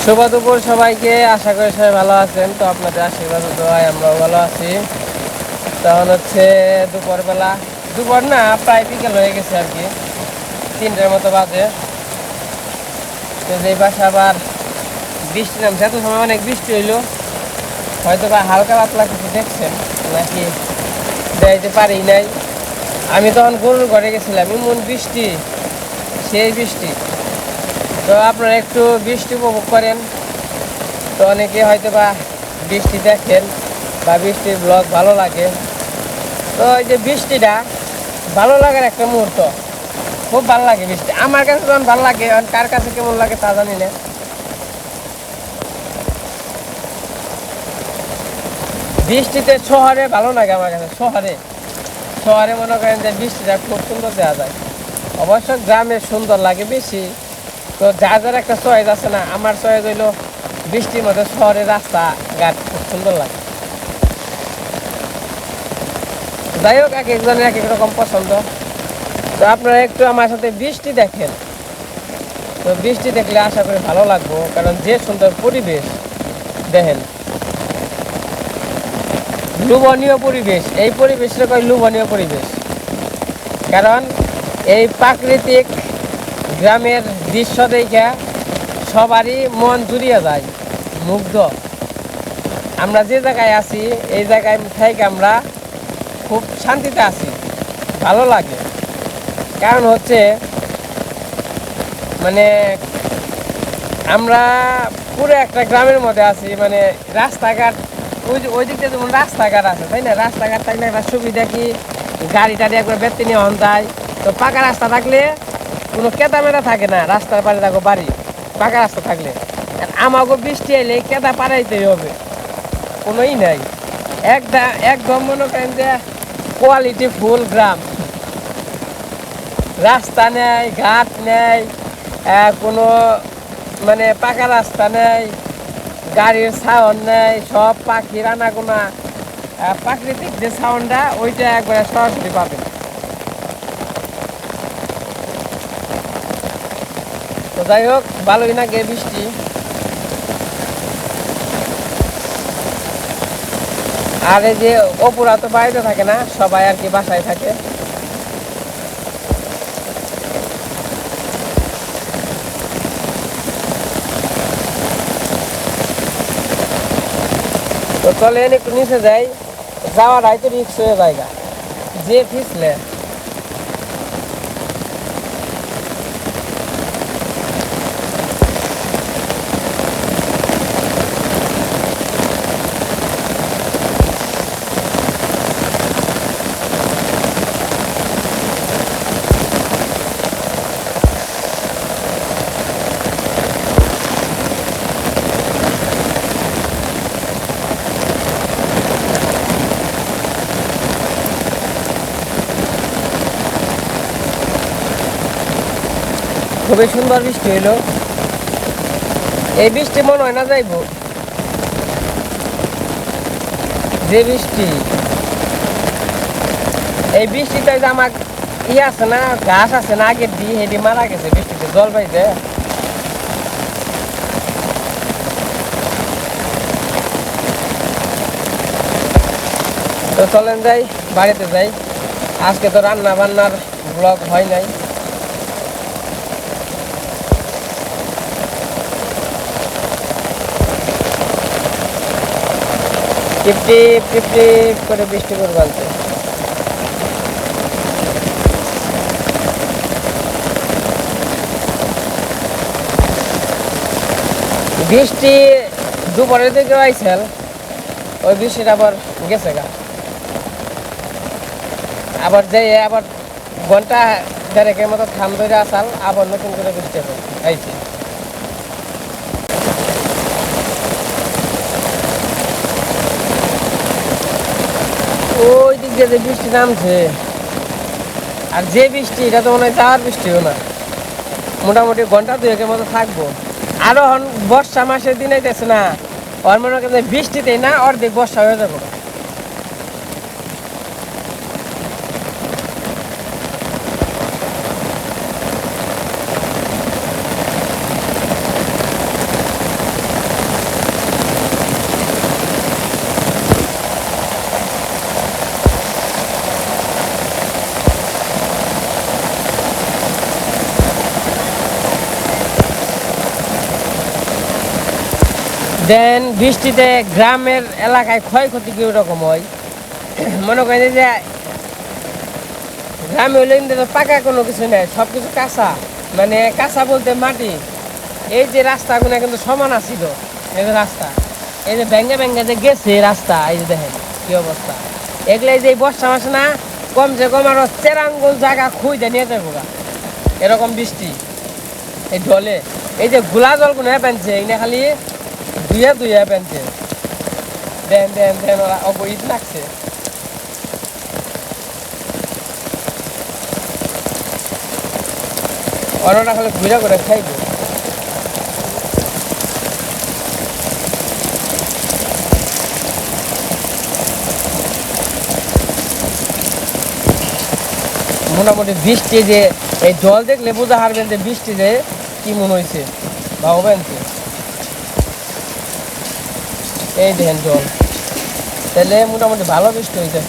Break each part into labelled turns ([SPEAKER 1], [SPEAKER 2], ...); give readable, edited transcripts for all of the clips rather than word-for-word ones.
[SPEAKER 1] শুভ দুপুর সবাইকে, আশা করি সবাই ভালো আছেন। তো আপনাদের আশীর্বাদ দোয়ায় আমরাও ভালো আছি। তখন হচ্ছে দুপুরবেলা, দুপুর না প্রায় বিকেল হয়ে গেছে আর কি, 3টার মতো বাজে। তো এই পাশে আবার বৃষ্টি নামছে, এত সময় অনেক বৃষ্টি হইলো, হয়তো বা হালকা পাতলা কিছু দেখছেন নাকি দেখাইতে পারি নাই। আমি তখন গরুর ঘরে গেছিলাম, এমন বৃষ্টি, সেই বৃষ্টি। তো আপনারা একটু বৃষ্টি উপভোগ করেন। তো অনেকে হয়তো বা বৃষ্টি দেখেন বা বৃষ্টির ব্লগ ভালো লাগে। তো এই যে বৃষ্টিটা ভালো লাগার একটা মুহূর্ত, খুব ভালো লাগে বৃষ্টি। আমার কাছে যখন ভালো লাগে, কার কাছে কেমন লাগে তা জানি না। বৃষ্টিতে শহরে ভালো লাগে আমার কাছে। শহরে শহরে মনে করেন যে বৃষ্টিটা খুব সুন্দর দেওয়া যায়। অবশ্য গ্রামে সুন্দর লাগে বেশি। তো যার যার একটা চয়েস আছে না, আমার চয়েস হইলো বৃষ্টির মধ্যে শহরের রাস্তাঘাট খুব সুন্দর লাগে। যাই হোক, এক একজনের এক এক রকম পছন্দ। তো আপনারা একটু আমার সাথে বৃষ্টি দেখেন। তো বৃষ্টি দেখলে আশা করি ভালো লাগবো, কারণ যে সুন্দর পরিবেশ দেখেন, লোভনীয় পরিবেশ। এই পরিবেশটা কয় লোভনীয় পরিবেশ, কারণ এই প্রাকৃতিক গ্রামের দৃশ্য দেখে সবারই মন জুড়িয়ে যায়, মুগ্ধ। আমরা যে জায়গায় আছি, এই জায়গায় থেকে আমরা খুব শান্তিতে আছি, ভালো লাগে। কারণ হচ্ছে মানে আমরা পুরো একটা গ্রামের মধ্যে আছি। মানে রাস্তাঘাট, ওই দিকটা যেমন রাস্তাঘাট আছে, তাই না? রাস্তাঘাট থাকলে একটা সুবিধা কি, গাড়ি টাড়ি একবার বেরতে নিয়ে হন যায়। তো পাকা রাস্তা থাকলে কোনো কেদা মেদা থাকে না, রাস্তার পাড়ে থাকো বাড়ি, পাকা রাস্তা থাকলে। আর আমাকে বৃষ্টি এলে কেদা পাড়াইতেই হবে, কোনোই নাই। একদম মনে করেন যে কোয়ালিটি ফুল গ্রাম। রাস্তা নেই, ঘাট নেই, কোনো মানে পাকা রাস্তা নেই, গাড়ির সাউন্ড নেই, সব পাখির আনাগোনা। প্রাকৃতিক যে সাউন্ডটা, ওইটা একবারে সরাসরি পাবেন। তো যাই হোক, ভালোই লাগে বৃষ্টি। আর এই যে অপুরা তো বাড়িতে থাকে না, সবাই আর কি বাসায় থাকে। তো চলেন একটু নিচে যাই, যাওয়ার হয়তো রিক্স হয়ে জায়গা, যে ফিসলে। খুবই সুন্দর বৃষ্টি হইলো। এই বৃষ্টি মনে হয় না যাইব, যে বৃষ্টি, এই বৃষ্টিতে যে আমার আছে না, ঘাস আছে না, আগের দিয়ে হেঁটে মারা গেছে বৃষ্টিতে, জল পাইছে। তো চলেন যাই, বাড়িতে যাই। আজকে তো রান্না বান্নার ব্লগ হয় নাই। টিপ টিপ টিপ করে বৃষ্টি করে বালছে। বৃষ্টি দুপুরের দিকে আইছিল, ওই বৃষ্টিটা আবার গেছে গা। আবার যাই, আবার ঘন্টা দেড়েকের মতো থাম ধরে আসাল, আবার নতুন করে বৃষ্টি আইছে। ওই দিক দিয়ে যে বৃষ্টি নামছে, আর যে বৃষ্টি, এটা তো মনে হয় যাওয়ার বৃষ্টিও না, মোটামুটি ঘন্টা দুয়েকের মতো থাকবো। আরো বর্ষা মাসের দিন আইতেছে না, ওর মনে করেন বৃষ্টিতেই না অর্ধেক বর্ষা হয়ে যাবো। দেন বৃষ্টিতে গ্রামের এলাকায় ক্ষয়ক্ষতি কীরকম হয় মনে করেন যে গ্রামে হলে কিন্তু তো পাকা কোনো কিছু নেই, সব কিছু কাঁচা, মানে কাঁচা বলতে মাটি। এই যে রাস্তাগুলো কিন্তু সমান আছিল, এই যে রাস্তা, এই যে ব্যাঙ্গে ব্যাঙ্গে যে গেছে রাস্তা, এই যে দেখেন কি অবস্থা। এগুলো যে বর্ষা মাসে না কমসে কম আরো 4 আঙ্গুল জায়গা খুঁজে নিয়ে যাবো এরকম বৃষ্টি এই ঢলে। এই যে গোলা জলগুলো পেনছে এনে খালি ধুয়ে ধুয়ে পেনছে, দেন দেন দেন ওরা অবহিত লাগছে। অন্যটা খালি ঘুরে করে খাইব। মোটামুটি বৃষ্টি যে এই জল দেখলে বোঝা হারবেন যে বৃষ্টি যে কি মনে হয়েছে ভাববেন। এই দেখেন জল, তাহলে মোটামুটি ভালো বৃষ্টি হয়েছে।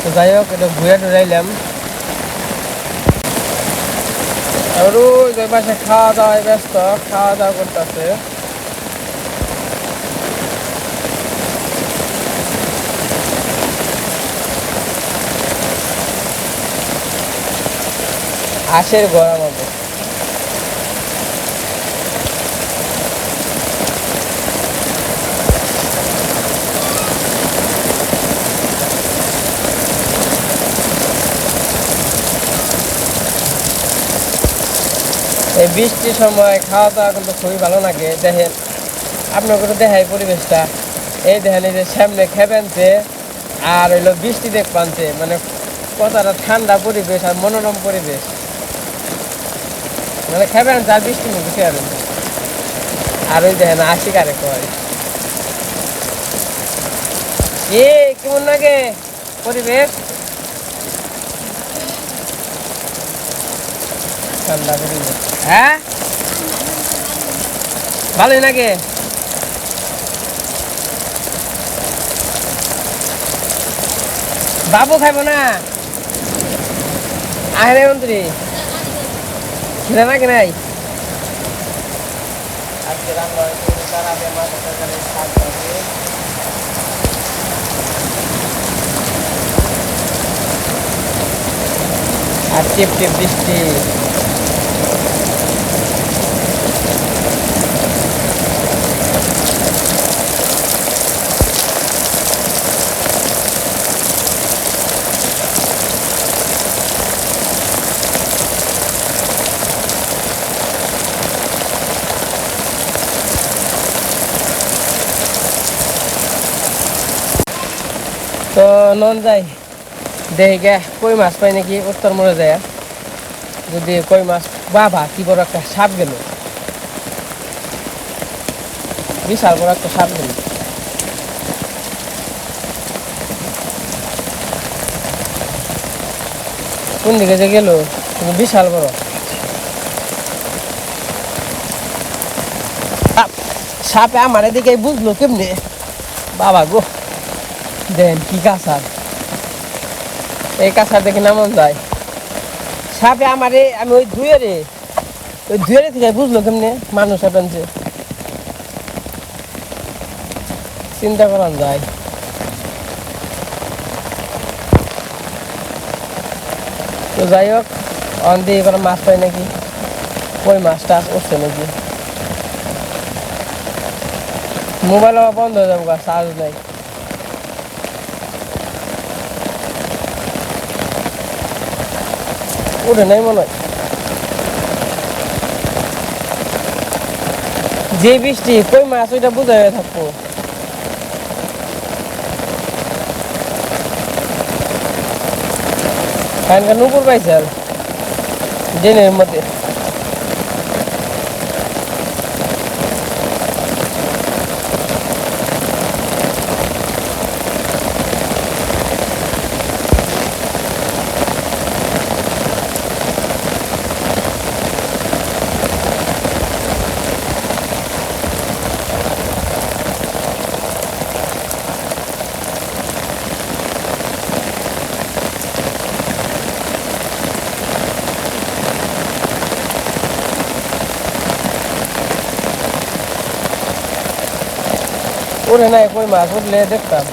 [SPEAKER 1] তো যাই হোক, এটা ঘুরে টুরাইলাম। আর ওই পাশে খাওয়া দাওয়ায় ব্যস্ত, খাওয়া দাওয়া করতেছে। হাঁসের ঘোড়া মতো এই বৃষ্টির সময় খাওয়া দাওয়া কিন্তু খুবই ভালো লাগে। দেখেন আপনাকে দেখাই পরিবেশটা, এই দেখেন এই যে সামনে খেবেনছে আর হইলো বৃষ্টি দেখ পানছে, মানে কতটা ঠান্ডা পরিবেশ আর মনোরম পরিবেশ, মানে খেবেন আর বৃষ্টি মুখে খেয়াবেন। আর ওই দেখেন আশিক আরে কয় এ কেমন লাগে পরিবেশ, ঠান্ডা পরিবেশ। হ্যাঁ ভালোই লাগে। বাবু খাইব না আহে মন্ত্রী খিদে নাকি নাই? আজকে রান্না হয়েছে মাছের তরকারি, শাক ভাজি, আর টিপ টিপ বৃষ্টি। তো নন যাই দেখি গে কই মাছ পাই নাকি উত্তর মোড়ে যায়। যদি কই মাছ, বাবা কি বড় একটা সাপ গেল, বিশাল বড় একটা সাপ গেল। কোন দিকে যে গেল, বিশাল বড় সাপে আমার এদিকে বুঝলো কেমনে বাবা গো। দেন কি কাঁচার, এই কাঁচার দেখে নামন যায় সাপে আমারে, আমি ওই ধুয়ে থেকে বুঝলো কেমনে মানুষ আপনছে, চিন্তা করান যায়। তো যাই হোক, অন দিয়ে এবার মাছ পাই নাকি, ওই মাছটা উঠছে নাকি। মোবাইল বন্ধ হয়ে যাবো, চার্জ নাই। উঠে নাই মনে হয়, যে বৃষ্টি কই মাছ ওইটা বোঝা হয়ে থাকবো। কারণ নুপুর পাইছে ড্রেনের মধ্যে। উঠে নাই কই মাছ, উঠলে দেখতাম।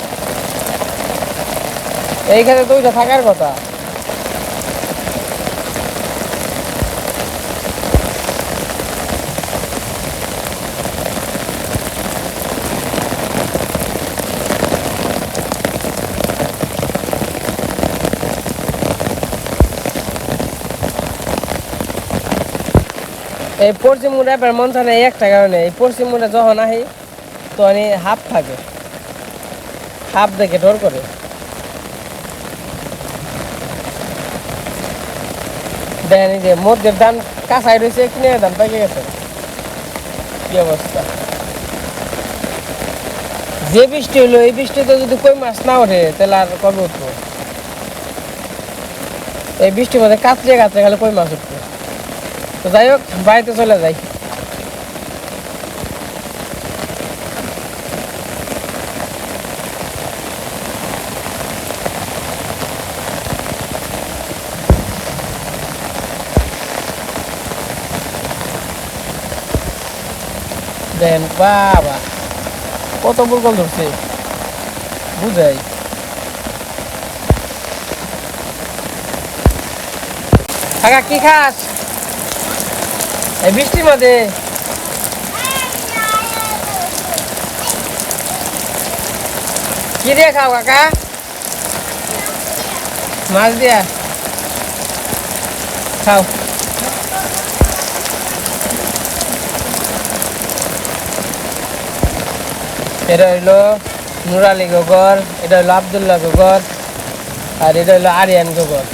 [SPEAKER 1] এইখানে তো ওইটা থাকার কথা। এই পশ্চিম মুড়া এবার মন থাকে একটা কারণে, এই পশ্চিম মুড়া যখন আহি তখন হাফ থাকে, হাফ দেখে ডর করে। দেখেন এই যে মধ্যের ধান কাঁচাই রয়েছে, কিনে ধান পাইকে গেছে। কি অবস্থা! যে বৃষ্টি হলো, এই বৃষ্টিতে যদি কই মাছ না ওঠে তাহলে আর কবে উঠবো? এই বৃষ্টির মধ্যে কাঁচড়ে কাঁচড়ে গেলে কই মাছ উঠবো। তো যাই হোক, বাড়িতে চলে যাই। দেখেন বাবা কত বুলকল ধরছে, বুঝাই। কাকা কি খাস এই বৃষ্টির মধ্যে? কি দিয়ে খাও কাকা? মাছ দিয়া খাও। এটা হইলো নুরালি গোগর, এটা হইলো আবদুল্লাহ গোগর, আর এটা হইলো আরিয়ান গোগর।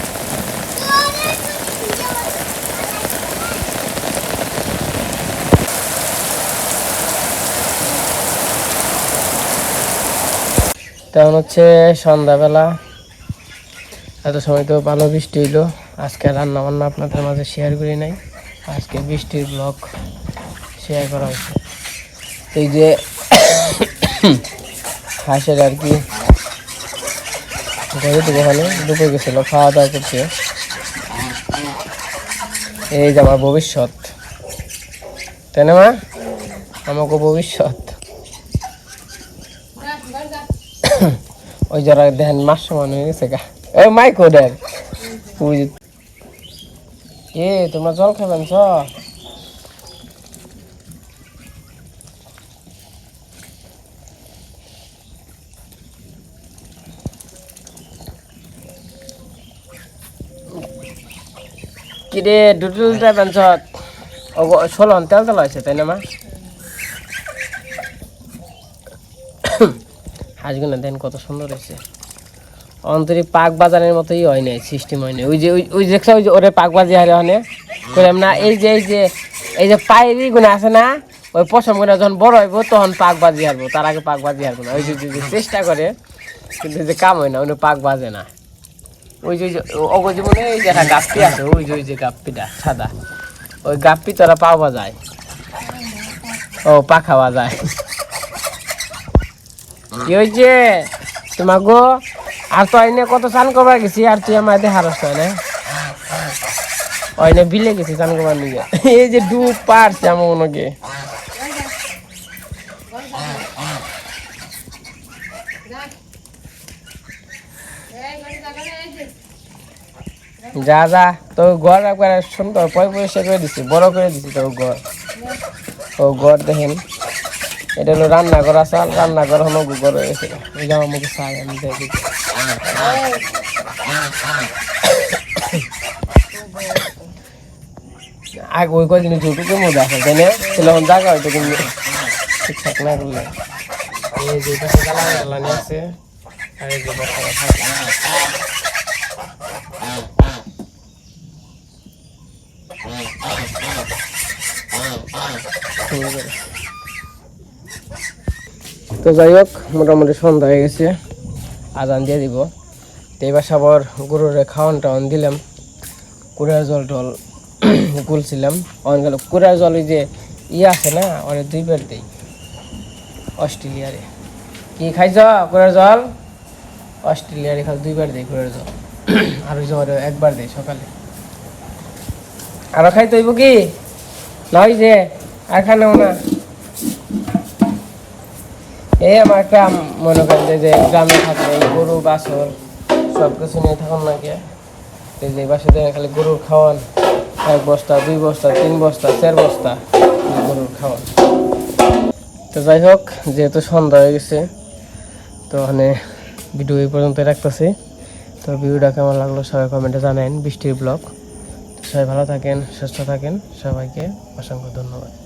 [SPEAKER 1] তেমন হচ্ছে সন্ধ্যাবেলা, এত সময় তো ভালো বৃষ্টি হইলো। আজকে রান্না বান্না আপনাদের মাঝে শেয়ার করি নাই, আজকে বৃষ্টির ব্লগ শেয়ার করা হয়েছে। এই যে হাঁসের আর কি ঘরে তো ওখানে ডুবে গেছিলো, খাওয়া দাওয়া করছে। এই যে আমার ভবিষ্যৎ, তাই না মা? আমাকে ভবিষ্যৎ। ওই যারা দেখেন মাস সমান হয়ে গেছে গা, ওই মাইক ওদের এ তোমরা জল খাবেন চ? কিরে ডুডুল যাবেন চ? ষোলন তেল তেল আছে তাই না মা? হাঁসগুলো দেন কত সুন্দর হয়েছে, অন্তরিক পাক বাজারের মতোই হয় নাই, সিস্টেম হয় নাই। ওই যে ওই দেখছো ওই যে ওরে পাক বাজি হারে অনেক করলাম না। এই যে পায়েরি গুণা আছে না, ওই পশম গুণা যখন বড় হইব তখন পাক বাজি হারবো, তার আগে পাক বাজি হারবো না। ওই যে চেষ্টা করে কিন্তু যে কাম হয় না, ওই পাক বাজে না। ওই যে অগো জীবনে এই যে একটা গাপ্পি আছে, ওই যে গাপ্পিটা সাদা, ওই গাপ্পি তোরা পাওয়া যায়, ও পা খাওয়া যায়। কি হয়েছে তোমার গো? আর তো আইনে কত চান করবার গেছি, আর তুই আমার হারস হয় না? ওইনে বিলে গেছি চান করবার নিয়ে। এই যে ডুব পারছে আমার ওনাকে। যা যা তোর ঘর একবার সুন্দর পরিষ্কার করে দিচ্ছি, বড় করে দিচ্ছি তোর ঘর। ও ঘর দেখেন, এটা হলো রান্নাঘর আসাল, রান্নাঘর হলো ঘর হয়েছে। এই জামা মুখে চাই আমি দেখি। আগে ওই কদিন ঝুটুকের মধ্যে আসে তাই না? তখন জায়গা হয়তো কিন্তু ঠিকঠাক না করলে। এই যে পাশে জ্বালানি আছে, আর এই যে বসানো থাকে। তো যাই হোক, মোটামুটি সন্ধ্যা হয়ে গেছে, আজান দিয়ে দিব। তো এবার সবার গরুর খাওয়ান টাওয়ান দিলাম, কুড়ার জল টল গুলছিলাম। অনেক কুড়ার জল ওই যে আছে না, অনেক 2 বার দিই অস্ট্রেলিয়ারে। কি খাইছ কুড়ার জল? অস্ট্রেলিয়ারে খালি 2 বার দিই কুড়ার জল, আর ওই জল 1 বার দিই সকালে। আরো খাইতে হইব কি না? ওই যে আর খানেও না, এই আমার গ্রাম মনে করেন যে গ্রামে থাকলে এই গরু বাছর সব কিছু নিয়ে থাকুন নাকি এই যে বাসে দেয় খালি গরুর খাওয়ান 1 বস্তা 2 বস্তা 3 বস্তা 4 বস্তা গরুর খাওয়ান। তো যাই হোক, যেহেতু সন্ধ্যা হয়ে গেছে তো ওখানে ভিডিও এই পর্যন্ত রাখতেছি। তো ভিডিওটা কেমন লাগলো সবাই কমেন্টে জানান। বৃষ্টির ব্লগ। সবাই ভালো থাকেন, সুস্থ থাকেন, সবাইকে অসংখ্য ধন্যবাদ।